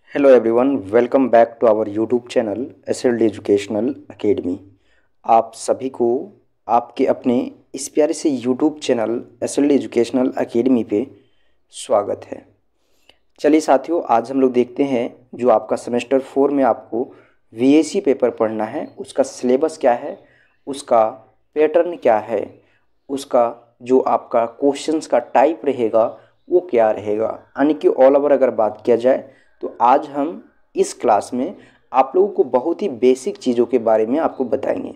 Hello everyone, welcome back to our YouTube channel SLD educational academy. आप सभी को आपके अपने इस प्यारे से YouTube channel SLD educational academy पे स्वागत है। चलिए साथियों, आज हम लोग देखते हैं जो आपका सेमेस्टर 4 में आपको VAC पेपर पढ़ना है, उसका सिलेबस क्या है, उसका पैटर्न क्या है, उसका जो आपका क्वेश्चंस का टाइप रहेगा वो क्या रहेगा, यानी कि ऑल ओवर अगर बात किया जाए तो आज हम इस क्लास में आप लोगों को बहुत ही बेसिक चीज़ों के बारे में आपको बताएंगे।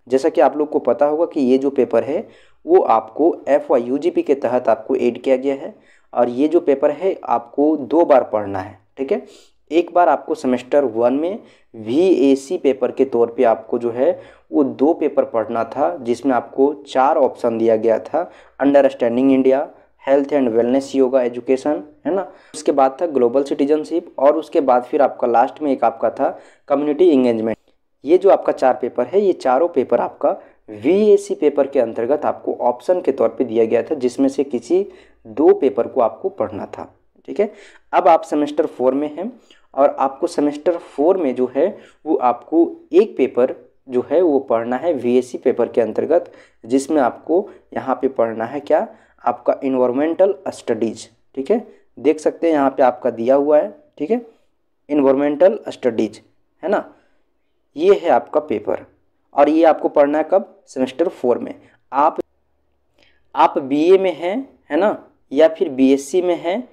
जैसा कि आप लोग को पता होगा कि ये जो पेपर है वो आपको FYUGP के तहत आपको ऐड किया गया है और ये जो पेपर है आपको 2 बार पढ़ना है। ठीक है, एक बार आपको सेमेस्टर 1 में VAC पेपर के तौर पे आपको जो है वो 2 पेपर पढ़ना था, जिसमें आपको 4 ऑप्शन दिया गया था। Understanding India, health and wellness yoga education, है ना। उसके बाद था ग्लोबल सिटीजनशिप और उसके बाद फिर आपका लास्ट में एक आपका था कम्युनिटी इंगेजमेंट। ये जो आपका 4 पेपर है, ये चारों पेपर आपका VAC पेपर के अंतर्गत आपको ऑप्शन के तौर पे दिया गया था, जिसमें से किसी 2 पेपर को आपको पढ़ना था। ठीक है, अब आप सेमेस्टर 4 में हैं और आपको सेमेस्टर 4 में जो है वो आपको एक पेपर जो है वो पढ़ना है VAC पेपर के अंतर्गत, जिसमें आपको यहाँ पे पढ़ना है क्या, आपका इन्वायरमेंटल स्टडीज। ठीक है, देख सकते हैं यहाँ पे आपका दिया हुआ है। ठीक है, इन्वायरमेंटल स्टडीज, है ना, ये है आपका पेपर और ये आपको पढ़ना है कब, सेमेस्टर 4 में। आप BA में हैं, है ना, या फिर BSc में हैं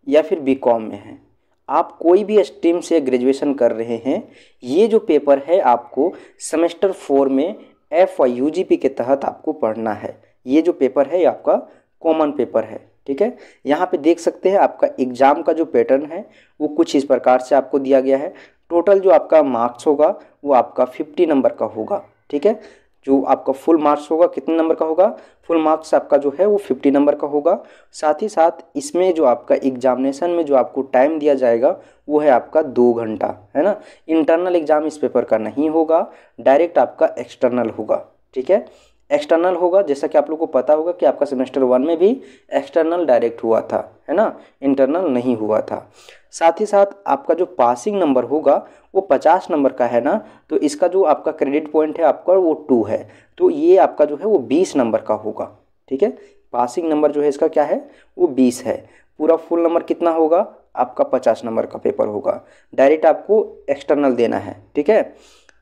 या फिर BCom में हैं, आप कोई भी स्ट्रीम से ग्रेजुएशन कर रहे हैं, ये जो पेपर है आपको सेमेस्टर 4 में FYUGP के तहत आपको पढ़ना है। ये जो पेपर है ये आपका कॉमन पेपर है। ठीक है, यहाँ पे देख सकते हैं आपका एग्ज़ाम का जो पैटर्न है वो कुछ इस प्रकार से आपको दिया गया है। टोटल जो आपका मार्क्स होगा वो आपका 50 नंबर का होगा। ठीक है, जो आपका फुल मार्क्स होगा कितने नंबर का होगा, फुल मार्क्स आपका जो है वो 50 नंबर का होगा। साथ ही साथ इसमें जो आपका एग्जामिनेशन में जो आपको टाइम दिया जाएगा वो है आपका 2 घंटा, है ना। इंटरनल एग्ज़ाम इस पेपर का नहीं होगा, डायरेक्ट आपका एक्सटर्नल होगा। ठीक है, एक्सटर्नल होगा, जैसा कि आप लोग को पता होगा कि आपका सेमेस्टर 1 में भी एक्सटर्नल डायरेक्ट हुआ था, है ना, इंटरनल नहीं हुआ था। साथ ही साथ आपका जो पासिंग नंबर होगा वो 50 नंबर का है ना, तो इसका जो आपका क्रेडिट पॉइंट है आपका वो 2 है, तो ये आपका जो है वो 20 नंबर का होगा। ठीक है, पासिंग नंबर जो है इसका क्या है, वो 20 है। पूरा फुल नंबर कितना होगा, आपका 50 नंबर का पेपर होगा। डायरेक्ट आपको एक्सटर्नल देना है। ठीक है,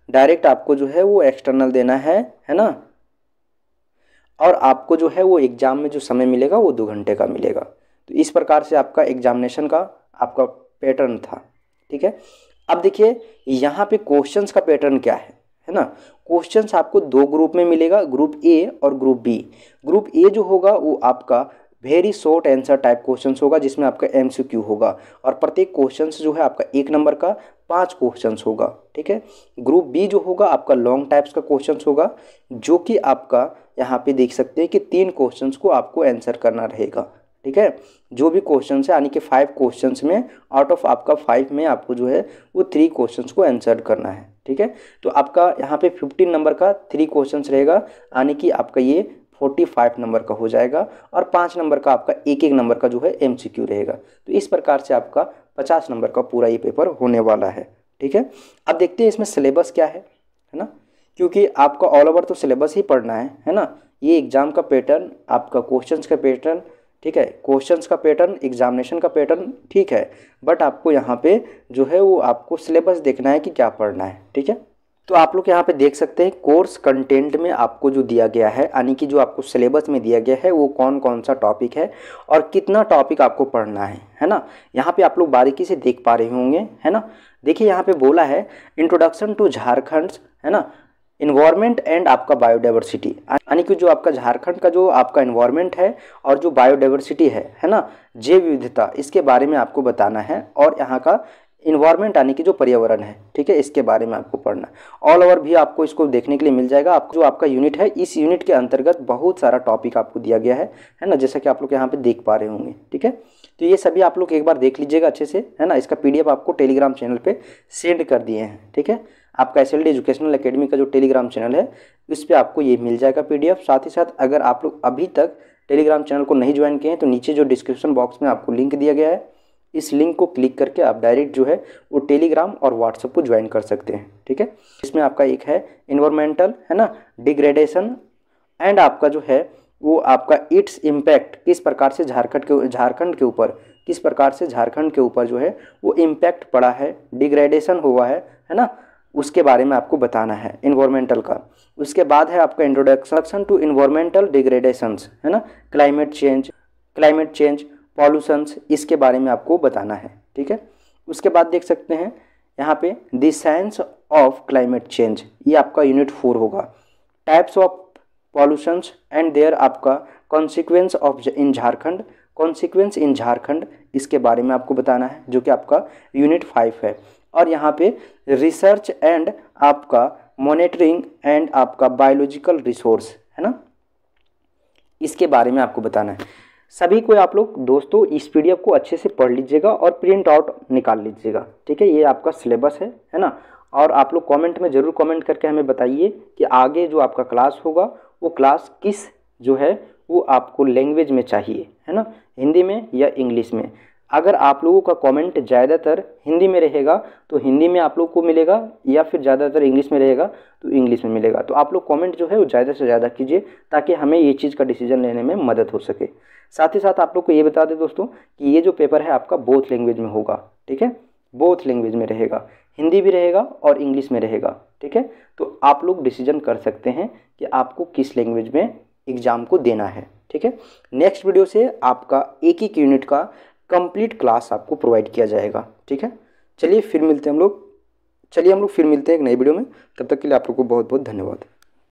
डायरेक्ट आपको जो है वो एक्सटर्नल देना है ना, और आपको जो है वो एग्ज़ाम में जो समय मिलेगा वो 2 घंटे का मिलेगा। तो इस प्रकार से आपका एग्जामिनेशन का आपका पैटर्न था। ठीक है, अब देखिए यहाँ पे क्वेश्चंस का पैटर्न क्या है ना। क्वेश्चंस आपको 2 ग्रुप में मिलेगा, ग्रुप A और ग्रुप B। ग्रुप A जो होगा वो आपका very short answer type questions होगा, जिसमें आपका MCQ होगा और प्रत्येक क्वेश्चंस जो है आपका 1 नंबर का 5 क्वेश्चंस होगा। ठीक है, ग्रुप B जो होगा आपका लॉन्ग टाइप्स का क्वेश्चंस होगा, जो कि आपका यहाँ पे देख सकते हैं कि 3 क्वेश्चंस को आपको आंसर करना रहेगा। ठीक है, जो भी क्वेश्चंस है, यानी कि 5 क्वेश्चंस में आउट ऑफ आपका 5 में आपको जो है वो 3 क्वेश्चंस को आंसर करना है। ठीक है, तो आपका यहाँ पे 15 नंबर का 3 क्वेश्चंस रहेगा, यानी कि आपका ये 45 नंबर का हो जाएगा और 5 नंबर का आपका एक नंबर का जो है MCQ रहेगा। तो इस प्रकार से आपका 50 नंबर का पूरा ये पेपर होने वाला है। ठीक है, अब देखते हैं इसमें सिलेबस क्या है ना, क्योंकि आपका ऑल ओवर तो सिलेबस ही पढ़ना है ना। ये एग्ज़ाम का पैटर्न, आपका क्वेश्चंस का पैटर्न, ठीक है, क्वेश्चंस का पैटर्न, एग्जामिनेशन का पैटर्न, ठीक है, बट आपको यहाँ पे जो है वो आपको सिलेबस देखना है कि क्या पढ़ना है। ठीक है, तो आप लोग यहाँ पे देख सकते हैं कोर्स कंटेंट में आपको जो दिया गया है, यानी कि जो आपको सिलेबस में दिया गया है वो कौन कौन सा टॉपिक है और कितना टॉपिक आपको पढ़ना है ना। यहाँ पे आप लोग बारीकी से देख पा रहे होंगे, है ना। देखिए यहाँ पे बोला है इंट्रोडक्शन टू झारखंड, है ना, इन्वायरमेंट एंड आपका बायोडाइवर्सिटी, यानी कि जो आपका झारखंड का जो आपका इन्वायरमेंट है और जो बायोडाइवर्सिटी है ना, जैव विविधता, इसके बारे में आपको बताना है। और यहाँ का इन्वायरमेंट यानी कि जो पर्यावरण है, ठीक है, इसके बारे में आपको पढ़ना है। ऑल ओवर भी आपको इसको देखने के लिए मिल जाएगा। आपको जो आपका यूनिट है, इस यूनिट के अंतर्गत बहुत सारा टॉपिक आपको दिया गया है ना, जैसा कि आप लोग यहाँ पे देख पा रहे होंगे। ठीक है, तो ये सभी आप लोग एक बार देख लीजिएगा अच्छे से, है ना। इसका PDF आपको टेलीग्राम चैनल पे सेंड कर दिए हैं। ठीक है, आपका SLD एजुकेशनल अकेडमी का जो टेलीग्राम चैनल है उस पर आपको ये मिल जाएगा PDF। साथ ही साथ अगर आप लोग अभी तक टेलीग्राम चैनल को नहीं ज्वाइन किए हैं तो नीचे जो डिस्क्रिप्शन बॉक्स में आपको लिंक दिया गया है, इस लिंक को क्लिक करके आप डायरेक्ट जो है वो टेलीग्राम और व्हाट्सएप को ज्वाइन कर सकते हैं। ठीक है, इसमें आपका एक है इन्वायरमेंटल, है ना, डिग्रेडेशन, एंड आपका जो है वो आपका इट्स इम्पैक्ट, किस प्रकार से झारखंड के ऊपर जो है वो इम्पैक्ट पड़ा है, डिग्रेडेशन हुआ है ना, उसके बारे में आपको बताना है इन्वायरमेंटल का। उसके बाद है आपका इंट्रोडक्शन टू इन्वायरमेंटल डिग्रेडेशंस, है ना, क्लाइमेट चेंज, पॉल्यूशंस, इसके बारे में आपको बताना है। ठीक है, उसके बाद देख सकते हैं यहाँ पे the science of climate change, ये आपका यूनिट 4 होगा। Types of pollutions and there आपका कॉन्सिक्वेंस इन झारखंड, इसके बारे में आपको बताना है, जो कि आपका यूनिट 5 है। और यहाँ पे रिसर्च एंड आपका मॉनिटरिंग एंड आपका बायोलॉजिकल रिसोर्स, है ना, इसके बारे में आपको बताना है। सभी को आप लोग दोस्तों इस पीडीएफ को अच्छे से पढ़ लीजिएगा और प्रिंट आउट निकाल लीजिएगा। ठीक है, ये आपका सिलेबस है ना। और आप लोग कमेंट में ज़रूर कमेंट करके हमें बताइए कि आगे जो आपका क्लास होगा वो क्लास किस जो है वो आपको लैंग्वेज में चाहिए, है ना, हिंदी में या इंग्लिश में। अगर आप लोगों का कमेंट ज़्यादातर हिंदी में रहेगा तो हिंदी में आप लोग को मिलेगा, या फिर ज़्यादातर इंग्लिश में रहेगा तो इंग्लिश में मिलेगा। तो आप लोग कमेंट जो है वो ज़्यादा से ज़्यादा कीजिए ताकि हमें ये चीज़ का डिसीजन लेने में मदद हो सके। साथ ही साथ आप लोग को ये बता दें दोस्तों कि ये जो पेपर है आपका बोथ लैंग्वेज में होगा। ठीक है, बोथ लैंग्वेज में रहेगा, हिंदी भी रहेगा और इंग्लिश में रहेगा। ठीक है, तो आप लोग डिसीजन कर सकते हैं कि आपको किस लैंग्वेज में एग्ज़ाम को देना है। ठीक है, नेक्स्ट वीडियो से आपका एक एक यूनिट का कंप्लीट क्लास आपको प्रोवाइड किया जाएगा। ठीक है, चलिए हम लोग फिर मिलते हैं एक नई वीडियो में। तब तक के लिए आप लोग को बहुत बहुत धन्यवाद।